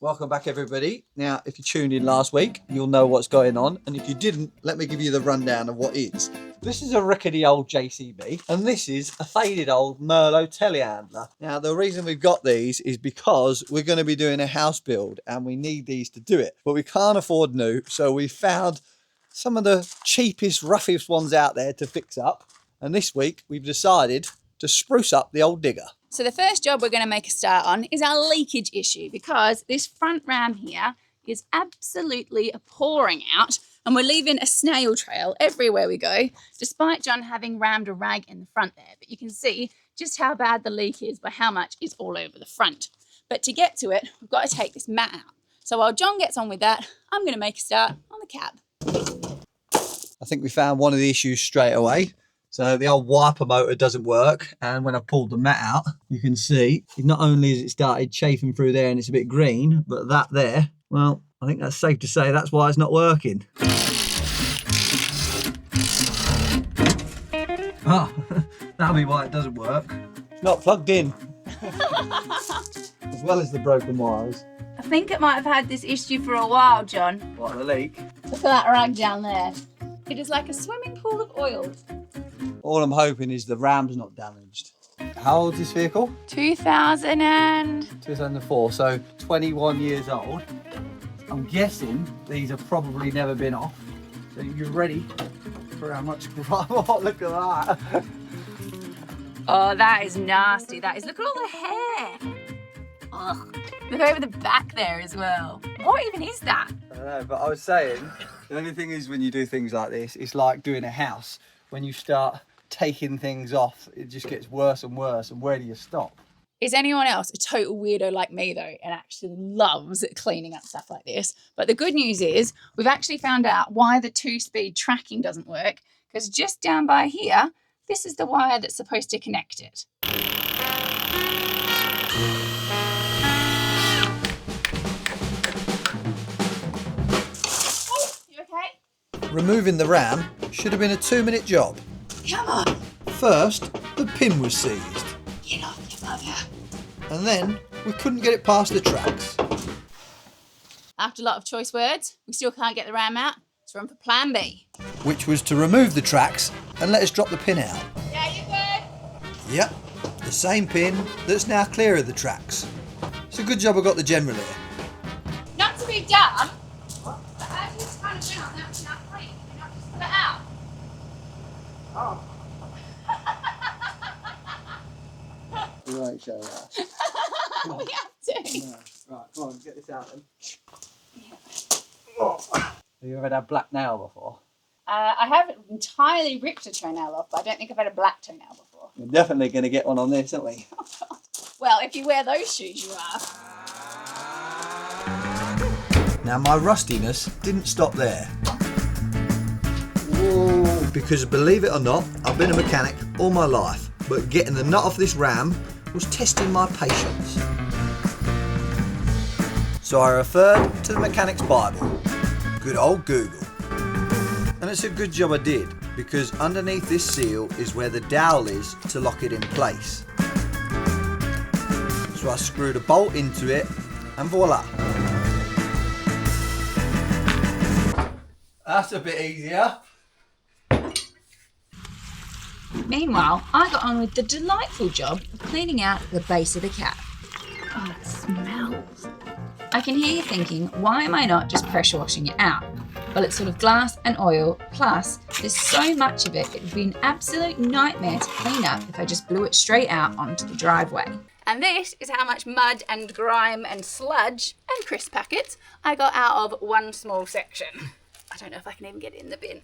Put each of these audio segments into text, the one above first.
Welcome back, everybody. Now, if you tuned in last week, you'll know what's going on. And if you didn't, let me give you the rundown of what is. This is a rickety old JCB, and this is a faded old Merlot telehandler. Now, the reason we've got these is because we're going to be doing a house build, and we need these to do it. But we can't afford new, so we found some of the cheapest, roughest ones out there to fix up. And this week, we've decided to spruce up the old digger. So the first job we're going to make a start on is our leakage issue, because this front ram here is absolutely pouring out and we're leaving a snail trail everywhere we go, despite John having rammed a rag in the front there. But you can see just how bad the leak is by how much is all over the front. But to get to it, we've got to take this mat out. So while John gets on with that, I'm going to make a start on the cab. I think we found one of the issues straight away. So the old wiper motor doesn't work, and when I pulled the mat out, you can see not only has it started chafing through there and it's a bit green, but that there, well, I think that's safe to say that's why it's not working. Oh, that'll be why it doesn't work. It's not plugged in. As well as the broken wires. I think it might have had this issue for a while, John. What, the leak? Look at that rag down there. It is like a swimming pool of oil. All I'm hoping is the ram's not damaged. How old is this vehicle? 2004, so 21 years old. I'm guessing these have probably never been off. So you're ready for how much grime. Oh, look at that. Oh, that is nasty. That is. Look at all the hair. Ugh. Look over the back there as well. What even is that? I don't know, but I was saying, the only thing is when you do things like this, it's like doing a house. When you start taking things off, it just gets worse and worse, and where do you stop? Is anyone else a total weirdo like me though and actually loves cleaning up stuff like this? But the good news is we've actually found out why the 2-speed tracking doesn't work, because just down by here, this is the wire that's supposed to connect it. Oh, you okay? Removing the ram should have been a 2-minute job. Come on. First, the pin was seized. Get off your mother. And then we couldn't get it past the tracks. After a lot of choice words, we still can't get the ram out. It's room for plan B. Which was to remove the tracks and let us drop the pin out. Yeah, you good? Yep, the same pin that's now clear of the tracks. It's a good job I got the general here. Not to be dumb, but as you kind of went on that plate, you not just put it out. Oh. We won't show that. We have to. No. Right, come on, get this out then. Oh. Have you ever had black nail before? I haven't entirely ripped a toenail off, but I don't think I've had a black toenail before. We're definitely going to get one on this, aren't we? Well, if you wear those shoes, you are. Now, my rustiness didn't stop there. Whoa. Because believe it or not, I've been a mechanic all my life, but getting the nut off this ram was testing my patience. So I referred to the mechanic's Bible, good old Google. And it's a good job I did, because underneath this seal is where the dowel is to lock it in place. So I screwed a bolt into it, and voila. That's a bit easier. Meanwhile, I got on with the delightful job of cleaning out the base of the cab. Oh, it smells. I can hear you thinking, why am I not just pressure washing it out? Well, it's full of glass and oil, plus there's so much of it, it would be an absolute nightmare to clean up if I just blew it straight out onto the driveway. And this is how much mud and grime and sludge and crisp packets I got out of one small section. I don't know if I can even get it in the bin.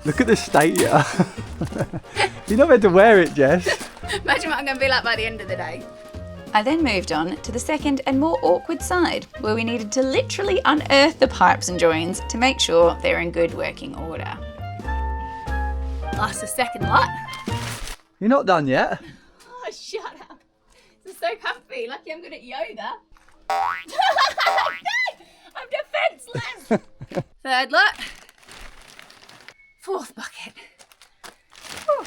Look at the state here. You're not meant to wear it, Jess. Imagine what I'm going to be like by the end of the day. I then moved on to the second and more awkward side, where we needed to literally unearth the pipes and joins to make sure they're in good working order. That's the second lot. You're not done yet. Oh, shut up. This is so comfy. Lucky I'm good at yoga. I'm defenceless. Third lot. Fourth bucket. Whew.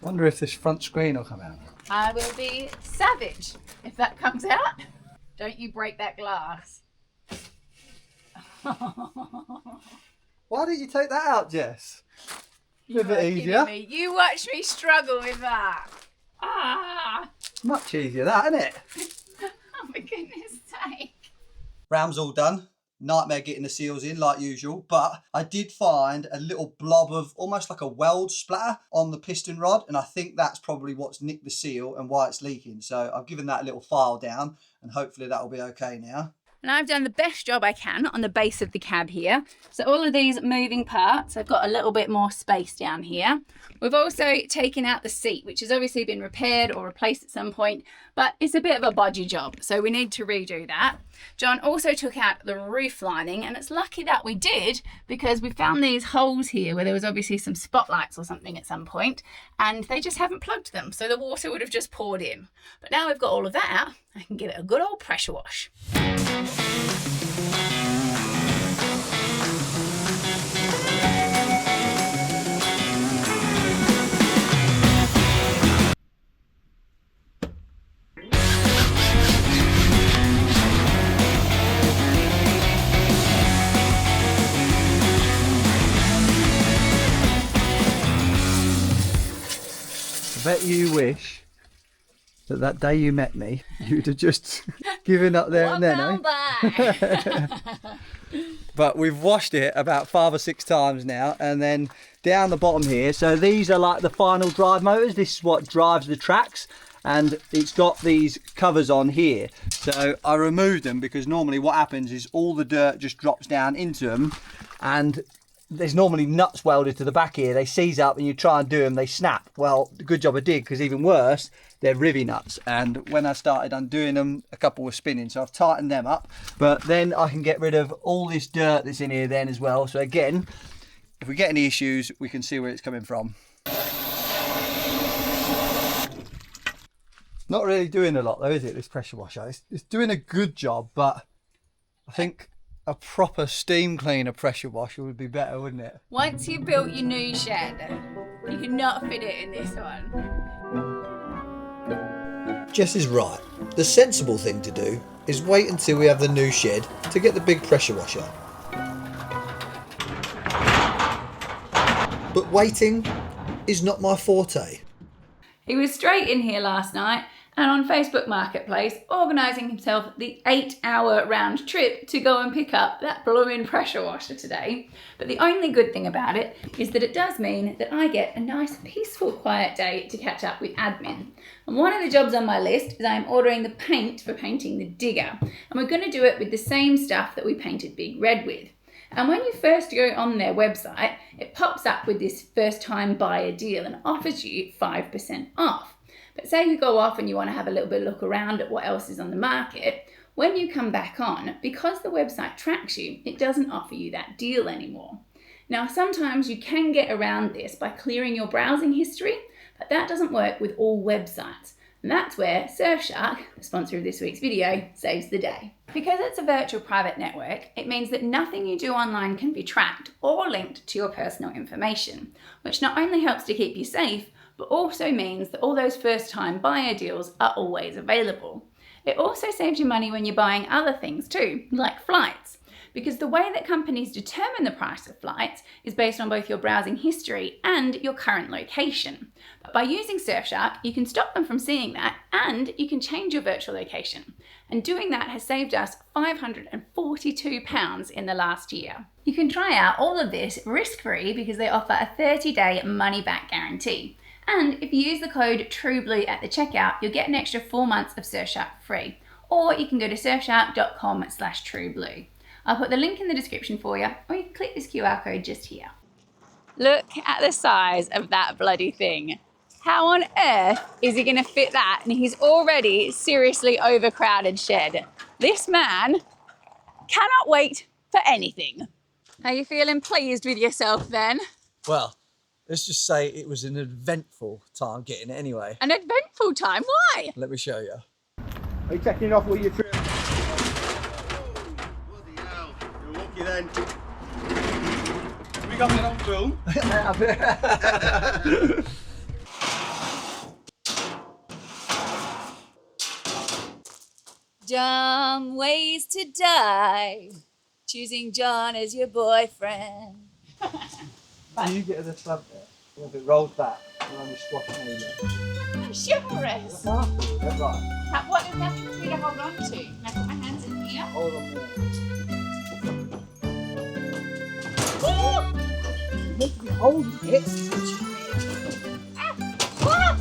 Wonder if this front screen will come out. I will be savage if that comes out. Don't you break that glass. Why didn't you take that out, Jess? A bit easier. Me. You watch me struggle with that. Ah! Much easier, that, isn't it? Oh, for goodness sake. Ram's all done. Nightmare getting the seals in like usual, but I did find a little blob of almost like a weld splatter on the piston rod, and I think that's probably what's nicked the seal and why it's leaking. So I've given that a little file down and hopefully that'll be okay now. And I've done the best job I can on the base of the cab here. So all of these moving parts, I've got a little bit more space down here. We've also taken out the seat, which has obviously been repaired or replaced at some point, but it's a bit of a bodgy job, so we need to redo that. John also took out the roof lining, and it's lucky that we did because we found these holes here where there was obviously some spotlights or something at some point, and they just haven't plugged them, so the water would have just poured in. But now we've got all of that out, I can give it a good old pressure wash. I bet you wish that day you met me, you'd have just given up there and then, eh? But we've washed it about 5 or 6 times now, and then down the bottom here, so these are like the final drive motors. This is what drives the tracks, and it's got these covers on here. So I removed them because normally what happens is all the dirt just drops down into them, and there's normally nuts welded to the back here. They seize up and you try and do them, they snap. Well, good job I did, because even worse, they're rivy nuts. And when I started undoing them, a couple were spinning, so I've tightened them up. But then I can get rid of all this dirt that's in here then as well. So again, if we get any issues, we can see where it's coming from. Not really doing a lot though, is it, this pressure washer? It's doing a good job, but I think a proper steam cleaner pressure washer would be better, wouldn't it? Once you've built your new shed, you cannot fit it in this one. Jess is right. The sensible thing to do is wait until we have the new shed to get the big pressure washer. But waiting is not my forte. He was straight in here last night and on Facebook Marketplace organising himself the 8-hour round trip to go and pick up that blooming pressure washer today. But the only good thing about it is that it does mean that I get a nice peaceful quiet day to catch up with admin. And one of the jobs on my list is I'm ordering the paint for painting the digger, and we're going to do it with the same stuff that we painted Big Red with. And when you first go on their website, it pops up with this first time buyer deal and offers you 5% off. But say you go off and you want to have a little bit of look around at what else is on the market, when you come back on, because the website tracks you, it doesn't offer you that deal anymore. Now, sometimes you can get around this by clearing your browsing history, but that doesn't work with all websites. And that's where Surfshark, the sponsor of this week's video, saves the day. Because it's a virtual private network, it means that nothing you do online can be tracked or linked to your personal information, which not only helps to keep you safe, but also means that all those first-time buyer deals are always available. It also saves you money when you're buying other things too, like flights, because the way that companies determine the price of flights is based on both your browsing history and your current location. But by using Surfshark, you can stop them from seeing that, and you can change your virtual location. And doing that has saved us £542 in the last year. You can try out all of this risk-free because they offer a 30-day money-back guarantee. And if you use the code TRUEBLUE at the checkout, you'll get an extra 4 months of Surfshark free. Or you can go to surfshark.com/trueblue. I'll put the link in the description for you, or you can click this QR code just here. Look at the size of that bloody thing. How on earth is he going to fit that in his already seriously overcrowded shed? This man cannot wait for anything. Are you feeling pleased with yourself then? Well, let's just say it was an eventful time getting it anyway. An eventful time? Why? Let me show you. Are you checking off with your trip? Bloody hell. You're lucky then. We got that on film. Dumb ways to die. Choosing John as your boyfriend. You get to the front there. Well, if it rolls back, and I'm just squashing over. I'm chivalrous. That's right. What does that mean for me to hold on to? Can I put my hands in here? Hold on there. Woo! You need to be holding it. Ah!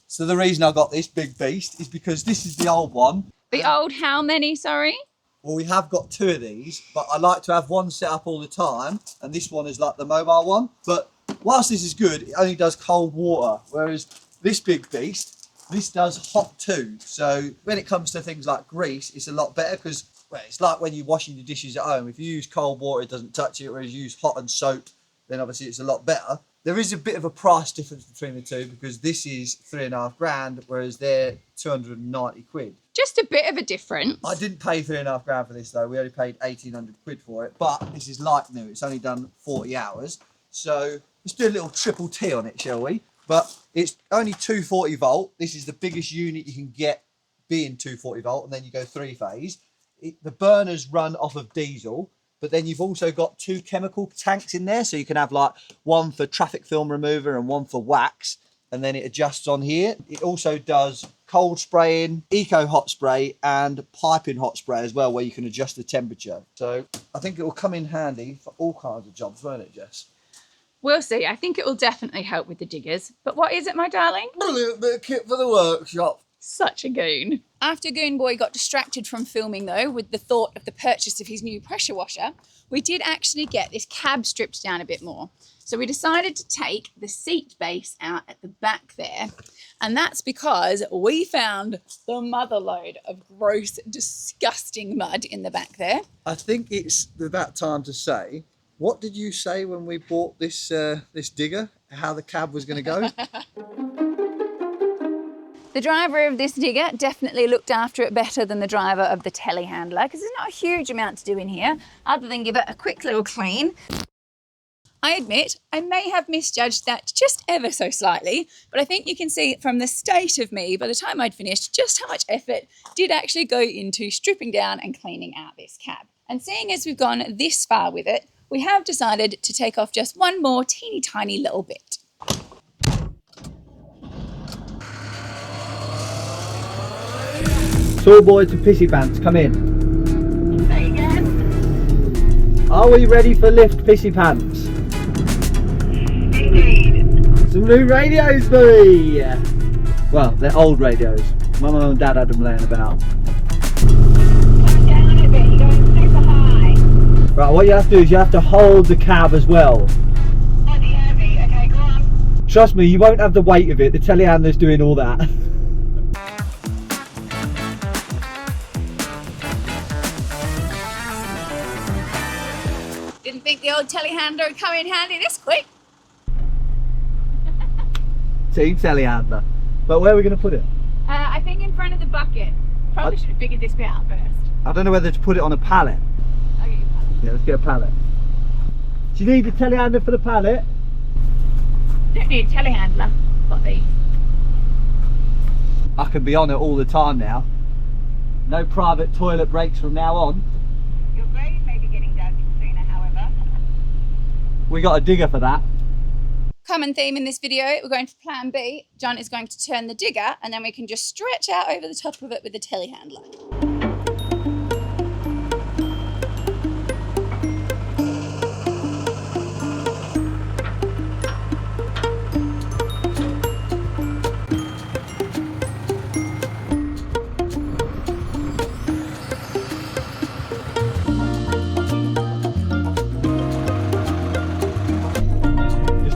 So the reason I got this big beast is because this is the old one. The old how many, sorry? Well, we have got 2 of these, but I like to have one set up all the time, and this one is like the mobile one. But whilst this is good, it only does cold water, whereas this big beast, this does hot too. So when it comes to things like grease, it's a lot better because, well, it's like when you're washing your dishes at home. If you use cold water, it doesn't touch it, whereas you use hot and soap, then obviously it's a lot better. There is a bit of a price difference between the two because this is 3.5 grand, whereas they're 290 quid. Just a bit of a difference. I didn't pay 3.5 grand for this though. We only paid 1,800 quid for it, but this is like new. It's only done 40 hours. So let's do a little triple T on it, shall we? But it's only 240 volt. This is the biggest unit you can get being 240 volt, and then you go 3-phase. The burners run off of diesel. But then you've also got 2 chemical tanks in there. So you can have like one for traffic film remover and one for wax. And then it adjusts on here. It also does cold spraying, eco hot spray and piping hot spray as well, where you can adjust the temperature. So I think it will come in handy for all kinds of jobs, won't it, Jess? We'll see. I think it will definitely help with the diggers. But what is it, my darling? A little bit of kit for the workshop. Such a goon. After Goon Boy got distracted from filming though, with the thought of the purchase of his new pressure washer, we did actually get this cab stripped down a bit more. So we decided to take the seat base out at the back there. And that's because we found the mother lode of gross, disgusting mud in the back there. I think it's about time to say, what did you say when we bought this this digger? How the cab was going to go? The driver of this digger definitely looked after it better than the driver of the telehandler, because there's not a huge amount to do in here other than give it a quick little clean. I admit I may have misjudged that just ever so slightly, but I think you can see from the state of me by the time I'd finished just how much effort did actually go into stripping down and cleaning out this cab. And seeing as we've gone this far with it, we have decided to take off just one more teeny tiny little bit. Tall boys and pissy pants, come in. Say again? Are we ready for lift pissy pants? Indeed. Some new radios for me! Well, they're old radios. My mum and dad had them laying about. Come down a bit, you're going super high. Right, what you have to do is you have to hold the cab as well. Bloody heavy, okay, go on. Trust me, you won't have the weight of it. The telehandler's doing all that. Didn't think the old telehandler would come in handy this quick. Team telehandler. But where are we going to put it? I think in front of the bucket. Probably should have figured this bit out first. I don't know whether to put it on a pallet. I'll get you a pallet. Yeah, let's get a pallet. Do you need a telehandler for the pallet? Don't need a telehandler. Got these. I can be on it all the time now. No private toilet breaks from now on. Your grave may be getting dug sooner, however. We got a digger for that. Common theme in this video, we're going for plan B. John is going to turn the digger and then we can just stretch out over the top of it with the telehandler.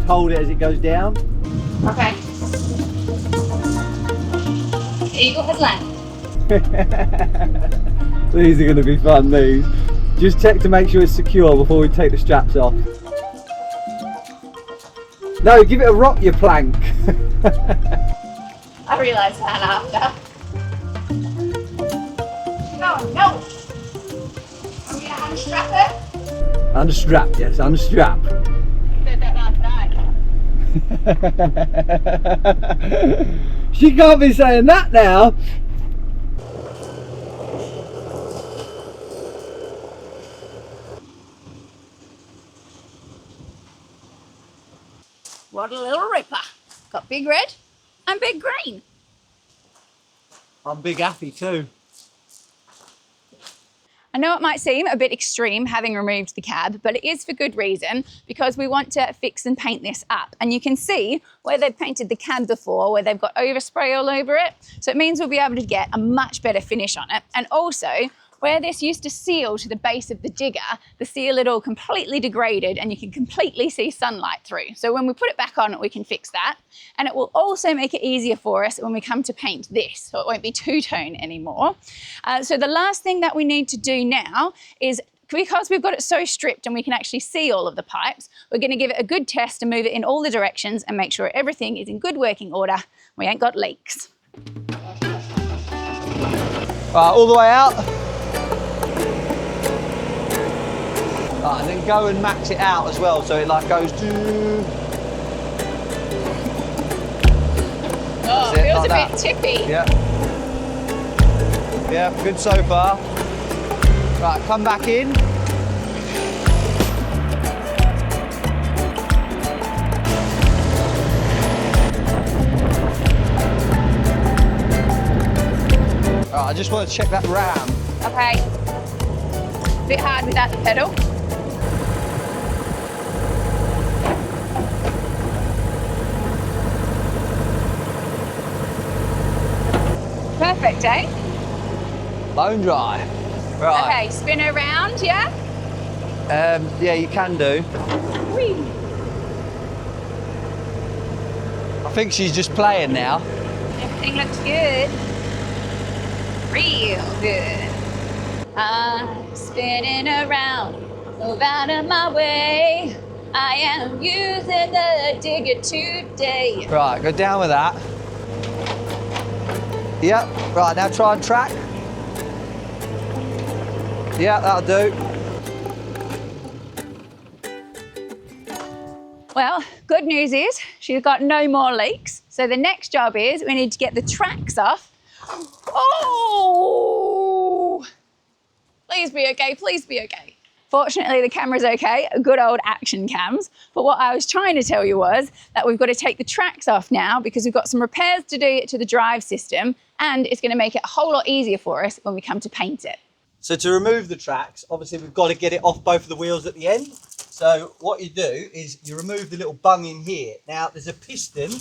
Hold it as it goes down. Okay. The eagle has landed. These are going to be fun, these. Just check to make sure it's secure before we take the straps off. No, give it a rock, you plank. I realised that after. No, no! Are we going to unstrap it? Unstrap, yes, unstrap. Said that last night. She can't be saying that now. What a little ripper. Got big red and big green. I'm big happy too. I know it might seem a bit extreme having removed the cab, but it is for good reason, because we want to fix and paint this up. And you can see where they've painted the cab before, where they've got overspray all over it. So it means we'll be able to get a much better finish on it. And also, where this used to seal to the base of the digger, the seal had all completely degraded and you can completely see sunlight through. So when we put it back on, we can fix that. And it will also make it easier for us when we come to paint this, so it won't be two-tone anymore. So the last thing that we need to do now is, because we've got it so stripped and we can actually see all of the pipes, we're going to give it a good test and move it in all the directions and make sure everything is in good working order. We ain't got leaks. Right, all the way out. Right, and then go and max it out as well, so it like goes to... Oh, That's it, feels like a bit tippy. Yeah. Yeah, good so far. Right, come back in. Right, I just want to check that ram. Okay. Bit hard without the pedal. Perfect, eh? Bone dry. Right. Okay, spin around, yeah? Yeah, you can do. Whee. I think she's just playing now. Everything looks good. Real good. I'm spinning around, move out of my way. I am using the digger today. Right, go down with that. Yep, right, now try and track. Yeah, that'll do. Well, good news is she's got no more leaks. So the next job is we need to get the tracks off. Oh! Please be okay, please be okay. Fortunately, the camera's okay, good old action cams. But what I was trying to tell you was that we've got to take the tracks off now because we've got some repairs to do to the drive system, and it's going to make it a whole lot easier for us when we come to paint it. So to remove the tracks, obviously we've got to get it off both of the wheels at the end. So what you do is you remove the little bung in here. Now there's a piston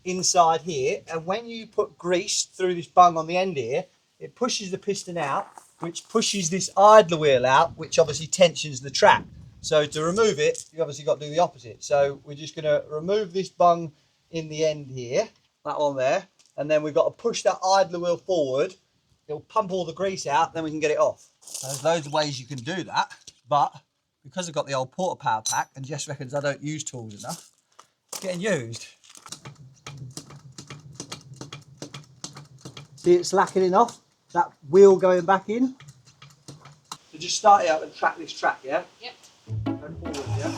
inside here, and when you put grease through this bung on the end here, it pushes the piston out, which pushes this idler wheel out, which obviously tensions the track. So to remove it, you obviously got to do the opposite. So we're just going to remove this bung in the end here, that one there, and then we've got to push that idler wheel forward. It'll pump all the grease out, then we can get it off. So there's loads of ways you can do that, but because I've got the old Porter Power Pack and Jess reckons I don't use tools enough, it's getting used. See it slackening off? That wheel going back in. So just start it up and track this track, yeah? Yep. Go forward, yeah?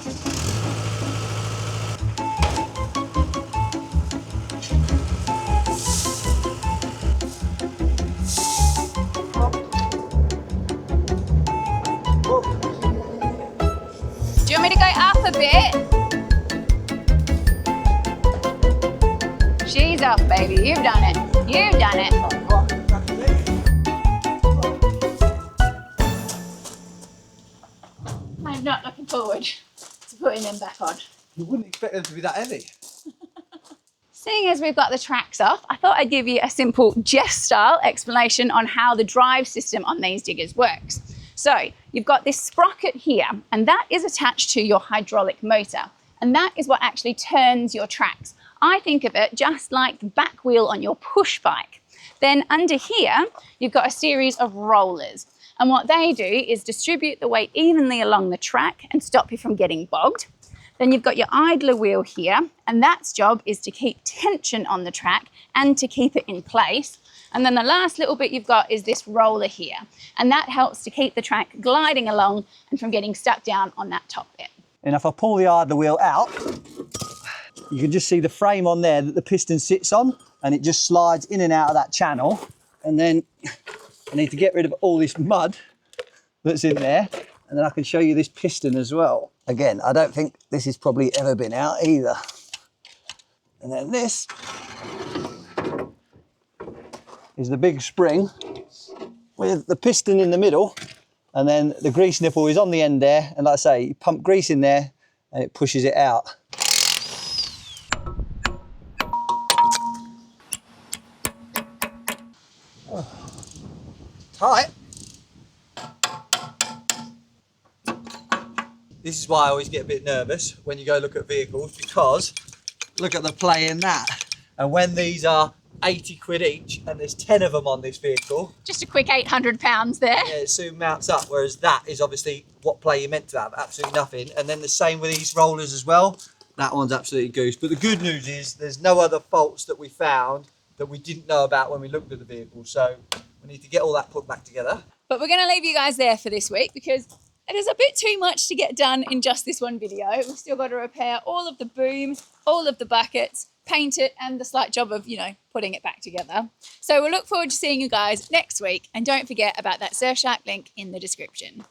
Do you want me to go up a bit? She's up, baby. You've done it. You've done it. I'm not looking forward to putting them back on. You wouldn't expect them to be that heavy. Seeing as we've got the tracks off, I thought I'd give you a simple Jess-style explanation on how the drive system on these diggers works. So you've got this sprocket here, and that is attached to your hydraulic motor, and that is what actually turns your tracks. I think of it just like the back wheel on your push bike. Then under here, you've got a series of rollers, and what they do is distribute the weight evenly along the track and stop you from getting bogged. Then you've got your idler wheel here, and that's job is to keep tension on the track and to keep it in place. And then the last little bit you've got is this roller here. And that helps to keep the track gliding along and from getting stuck down on that top bit. And if I pull the idler wheel out, you can just see the frame on there that the piston sits on, and it just slides in and out of that channel. And then I need to get rid of all this mud that's in there, and then I can show you this piston as well. Again, I don't think this has probably ever been out either. And then this is the big spring with the piston in the middle, and then the grease nipple is on the end there, and like I say, you pump grease in there and it pushes it out. Tight. This is why I always get a bit nervous when you go look at vehicles, because look at the play in that. And when these are 80 quid each and there's 10 of them on this vehicle, Just a quick 800 pounds there. yeah, it soon mounts up, whereas that is obviously what play you're meant to have, absolutely nothing. And then the same with these rollers as well. That one's absolutely goose. But the good news is there's no other faults that we found that we didn't know about when we looked at the vehicle. So we need to get all that put back together. But we're going to leave you guys there for this week because it is a bit too much to get done in just this one video. We've still got to repair all of the boom, all of the buckets, paint it, and the slight job of, putting it back together. So we'll look forward to seeing you guys next week. And don't forget about that Surfshark link in the description.